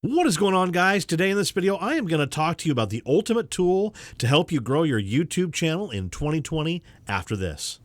What is going on, guys? Today in this video, I am going to talk to you about the ultimate tool to help you grow your YouTube channel in 2020 after this.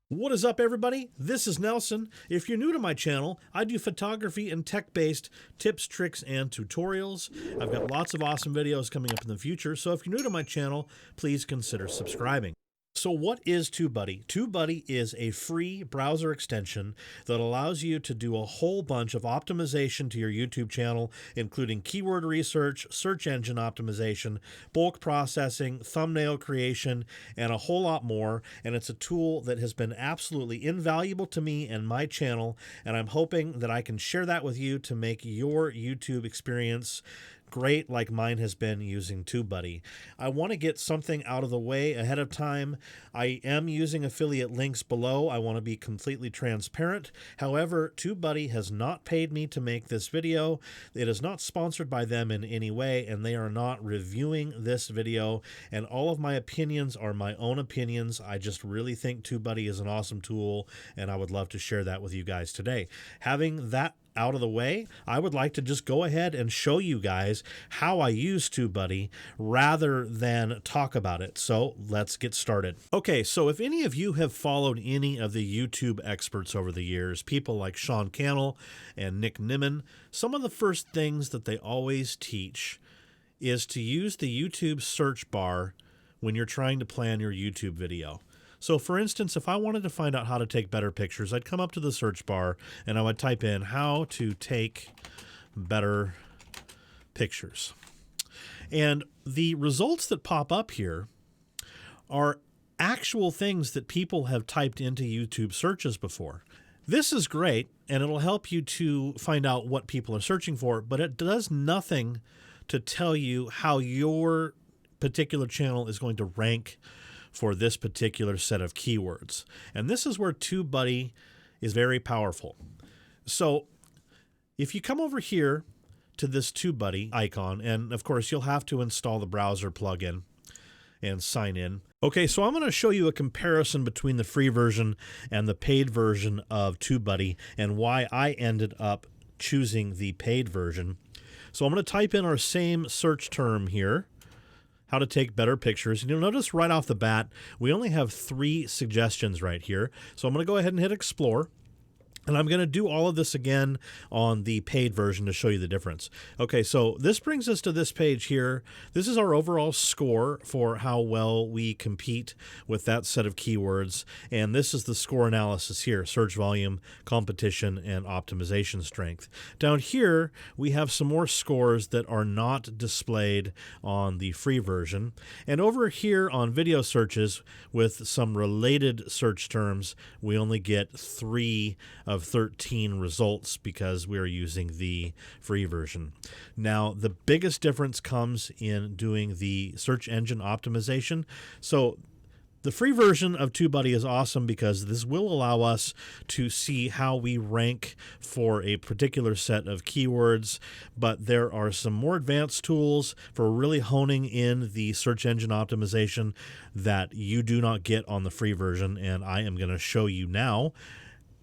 What is up, everybody? This is Nelson. If you're new to my channel, I do photography and tech-based tips, tricks, and tutorials. I've got lots of awesome videos coming up in the future, so if you're new to my channel, please consider subscribing. So what is Tubebuddy? Tubebuddy is a free browser extension that allows you to do a whole bunch of optimization to your YouTube channel, including keyword research, search engine optimization, bulk processing, thumbnail creation, and a whole lot more. And it's a tool that has been absolutely invaluable to me and my channel, and I'm hoping that I can share that with you to make your YouTube experience great like mine has been using Tubebuddy. I want to get something out of the way ahead of time. I am using affiliate links below. I want to be completely transparent. However, Tubebuddy has not paid me to make this video. It is not sponsored by them in any way, and they are not reviewing this video, and all of my opinions are my own opinions. I just really think Tubebuddy is an awesome tool, and I would love to share that with you guys today. Having that out of the way, I would like to just go ahead and show you guys how I use Tubebuddy rather than talk about it. So let's get started. Okay, so if any of you have followed any of the YouTube experts over the years, people like Sean Cannell and Nick Nimmin, some of the first things that they always teach is to use the YouTube search bar when you're trying to plan your YouTube video. So for instance, if I wanted to find out how to take better pictures, I'd come up to the search bar and I would type in how to take better pictures. And the results that pop up here are actual things that people have typed into YouTube searches before. This is great, and it'll help you to find out what people are searching for, but it does nothing to tell you how your particular channel is going to rank for this particular set of keywords. And this is where Tubebuddy is very powerful. So if you come over here to this Tubebuddy icon, and of course you'll have to install the browser plugin and sign in. Okay, so I'm going to show you a comparison between the free version and the paid version of Tubebuddy and why I ended up choosing the paid version. So I'm going to type in our same search term here, how to take better pictures. And you'll notice right off the bat, we only have 3 suggestions right here. So I'm going to go ahead and hit explore. And I'm going to do all of this again on the paid version to show you the difference. Okay, so this brings us to this page here. This is our overall score for how well we compete with that set of keywords. And this is the score analysis here: search volume, competition, and optimization strength. Down here, we have some more scores that are not displayed on the free version. And over here on video searches with some related search terms, we only get 3 of 13 results because we are using the free version. Now, the biggest difference comes in doing the search engine optimization. So the free version of Tubebuddy is awesome because this will allow us to see how we rank for a particular set of keywords, but there are some more advanced tools for really honing in the search engine optimization that you do not get on the free version, and I am going to show you now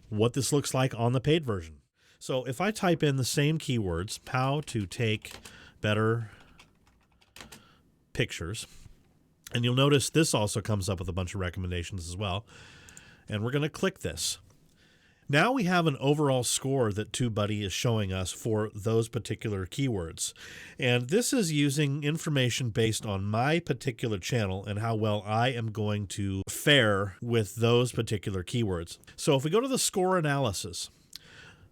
what this looks like on the paid version. So if I type in the same keywords, how to take better pictures, and you'll notice this also comes up with a bunch of recommendations as well. And we're going to click this. Now we have an overall score that Tubebuddy is showing us for those particular keywords. And this is using information based on my particular channel and how well I am going to fare with those particular keywords. So if we go to the score analysis,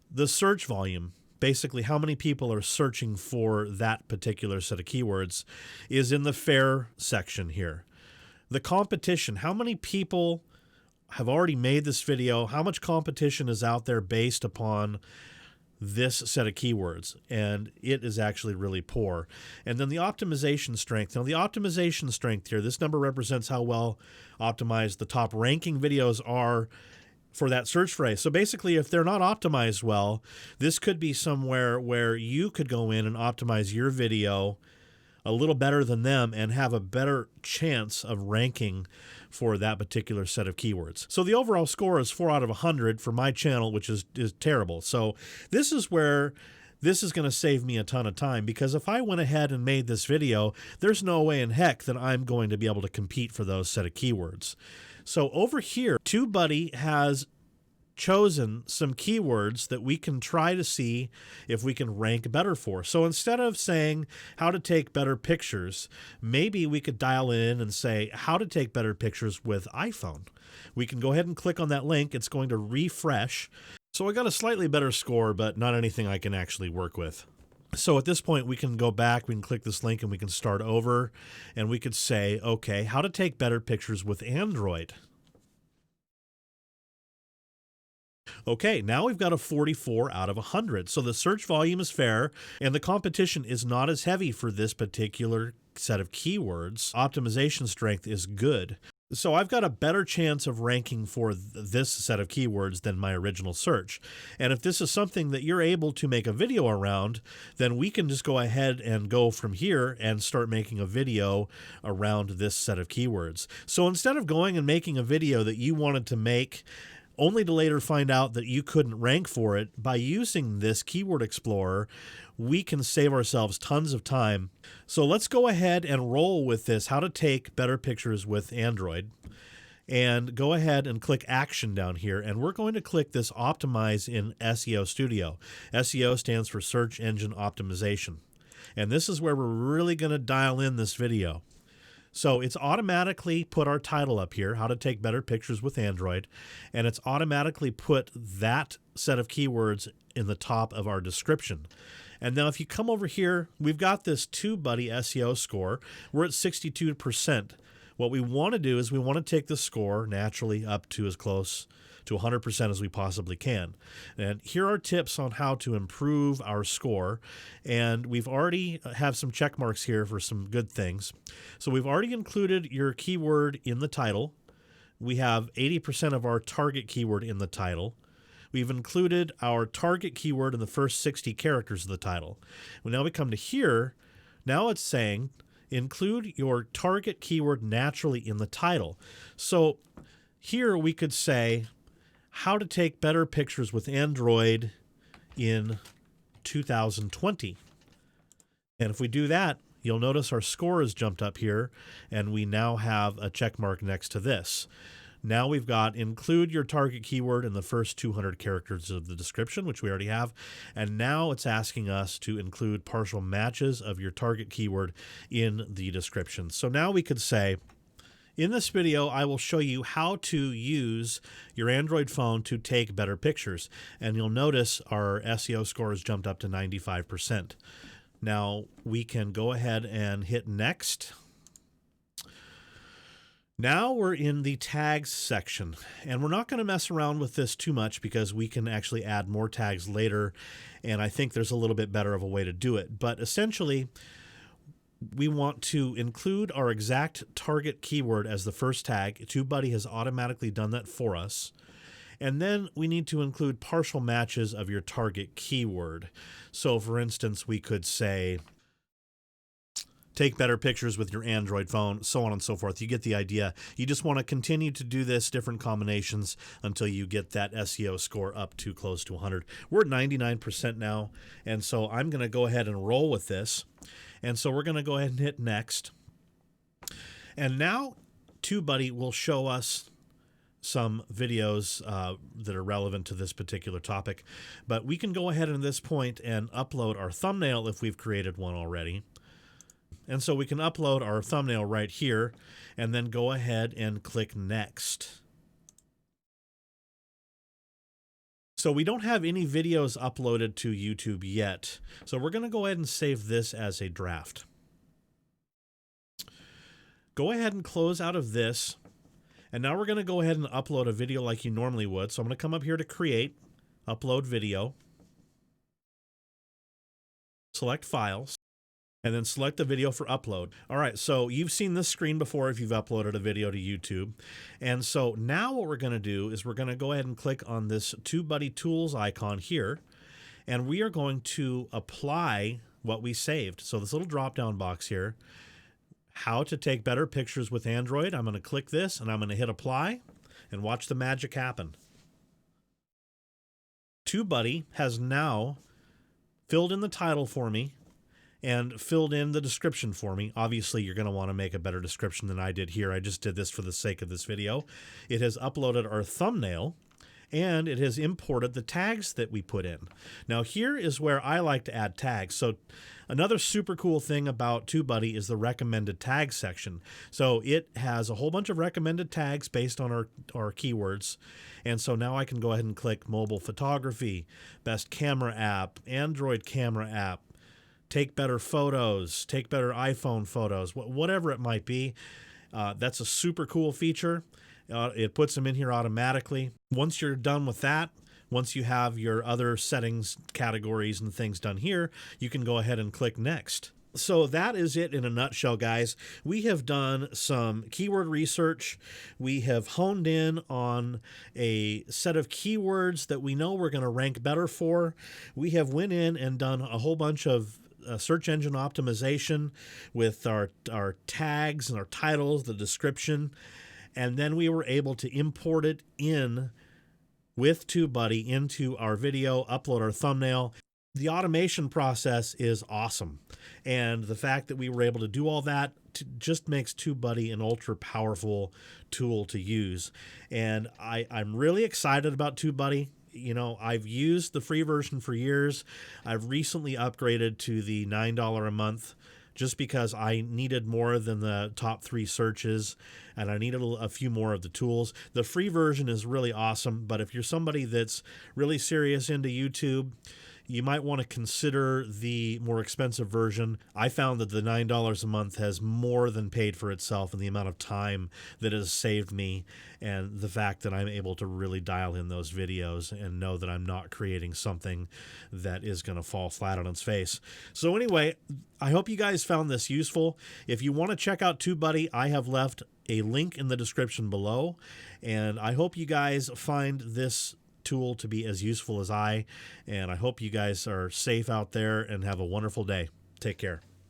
the search volume, basically how many people are searching for that particular set of keywords, is in the fare section here. The competition, how many people have already made this video, how much competition is out there based upon this set of keywords, and it is actually really poor. And then the optimization strength. Now the optimization strength here, this number represents how well optimized the top ranking videos are for that search phrase. So basically, if they're not optimized well, this could be somewhere where you could go in and optimize your video a little better than them and have a better chance of ranking for that particular set of keywords. So the overall score is 4 out of 100 for my channel, which is terrible. So this is where this is going to save me a ton of time, because if I went ahead and made this video, there's no way in heck that I'm going to be able to compete for those set of keywords. So over here, Tubebuddy has chosen some keywords that we can try to see if we can rank better for. So instead of saying how to take better pictures, maybe we could dial in and say how to take better pictures with iPhone. We can go ahead and click on that link. It's going to refresh. So I got a slightly better score, but not anything I can actually work with. So at this point, we can go back, we can click this link, and we can start over, and we could say, okay, how to take better pictures with Android. Okay, now we've got a 44 out of 100. So the search volume is fair, and the competition is not as heavy for this particular set of keywords. Optimization strength is good. So I've got a better chance of ranking for this set of keywords than my original search. And if this is something that you're able to make a video around, then we can just go ahead and go from here and start making a video around this set of keywords. So instead of going and making a video that you wanted to make only to later find out that you couldn't rank for it, by using this Keyword Explorer, we can save ourselves tons of time. So let's go ahead and roll with this, how to take better pictures with Android, and go ahead and click Action down here, and we're going to click this Optimize in SEO Studio. SEO stands for Search Engine Optimization. And this is where we're really going to dial in this video. So it's automatically put our title up here, how to take better pictures with Android, and it's automatically put that set of keywords in the top of our description. And now if you come over here, we've got this Tubebuddy SEO score. We're at 62%. What we want to do is we want to take the score naturally up to as close to 100% as we possibly can. And here are tips on how to improve our score. And we've already have some check marks here for some good things. So we've already included your keyword in the title. We have 80% of our target keyword in the title. We've included our target keyword in the first 60 characters of the title. Well, now we come to here. Now it's saying include your target keyword naturally in the title. So here we could say how to take better pictures with Android in 2020. And if we do that, you'll notice our score has jumped up here, and we now have a check mark next to this. Now we've got include your target keyword in the first 200 characters of the description, which we already have. And now it's asking us to include partial matches of your target keyword in the description. So now we could say, in this video, I will show you how to use your Android phone to take better pictures. And you'll notice our SEO score has jumped up to 95%. Now we can go ahead and hit next. Now we're in the tags section, and we're not going to mess around with this too much because we can actually add more tags later, and I think there's a little bit better of a way to do it. But essentially, we want to include our exact target keyword as the first tag. Tubebuddy has automatically done that for us. And then we need to include partial matches of your target keyword. So for instance, we could say, take better pictures with your Android phone, so on and so forth. You get the idea. You just want to continue to do this, different combinations, until you get that SEO score up to close to 100. We're at 99% now, and so I'm going to go ahead and roll with this. And so we're going to go ahead and hit next. And now Tubebuddy will show us some videos that are relevant to this particular topic. But we can go ahead at this point and upload our thumbnail if we've created one already. And so we can upload our thumbnail right here and then go ahead and click next. So we don't have any videos uploaded to YouTube yet. So we're going to go ahead and save this as a draft. Go ahead and close out of this. And now we're going to go ahead and upload a video like you normally would. So I'm going to come up here to create, upload video, select files, and then select the video for upload. All right, so you've seen this screen before if you've uploaded a video to YouTube. And so now what we're going to do is we're going to go ahead and click on this Tubebuddy Tools icon here, and we are going to apply what we saved. So this little drop down box here, how to take better pictures with Android. I'm going to click this and I'm going to hit apply and watch the magic happen. Tubebuddy has now filled in the title for me and filled in the description for me. Obviously, you're going to want to make a better description than I did here. I just did this for the sake of this video. It has uploaded our thumbnail, and it has imported the tags that we put in. Now, here is where I like to add tags. So another super cool thing about Tubebuddy is the recommended tag section. So it has a whole bunch of recommended tags based on our keywords. And so now I can go ahead and click mobile photography, best camera app, Android camera app, take better photos, take better iPhone photos, whatever it might be. That's a super cool feature. It puts them in here automatically. Once you're done with that, once you have your other settings, categories, and things done here, you can go ahead and click next. So that is it in a nutshell, guys. We have done some keyword research. We have honed in on a set of keywords that we know we're going to rank better for. We have went in and done a whole bunch of search engine optimization with our tags and our titles, the description, and then we were able to import it in with Tubebuddy into our video, upload our thumbnail. The automation process is awesome. And the fact that we were able to do all that just makes Tubebuddy an ultra powerful tool to use. And I'm really excited about Tubebuddy. You know, I've used the free version for years. I've recently upgraded to the $9 a month just because I needed more than the top 3 searches and I needed a few more of the tools. The free version is really awesome, but if you're somebody that's really serious into YouTube, you might want to consider the more expensive version. I found that the $9 a month has more than paid for itself in the amount of time that has saved me and the fact that I'm able to really dial in those videos and know that I'm not creating something that is going to fall flat on its face. So anyway, I hope you guys found this useful. If you want to check out Tubebuddy, I have left a link in the description below, and I hope you guys find this tool to be as useful as and I hope you guys are safe out there and have a wonderful day. Take care.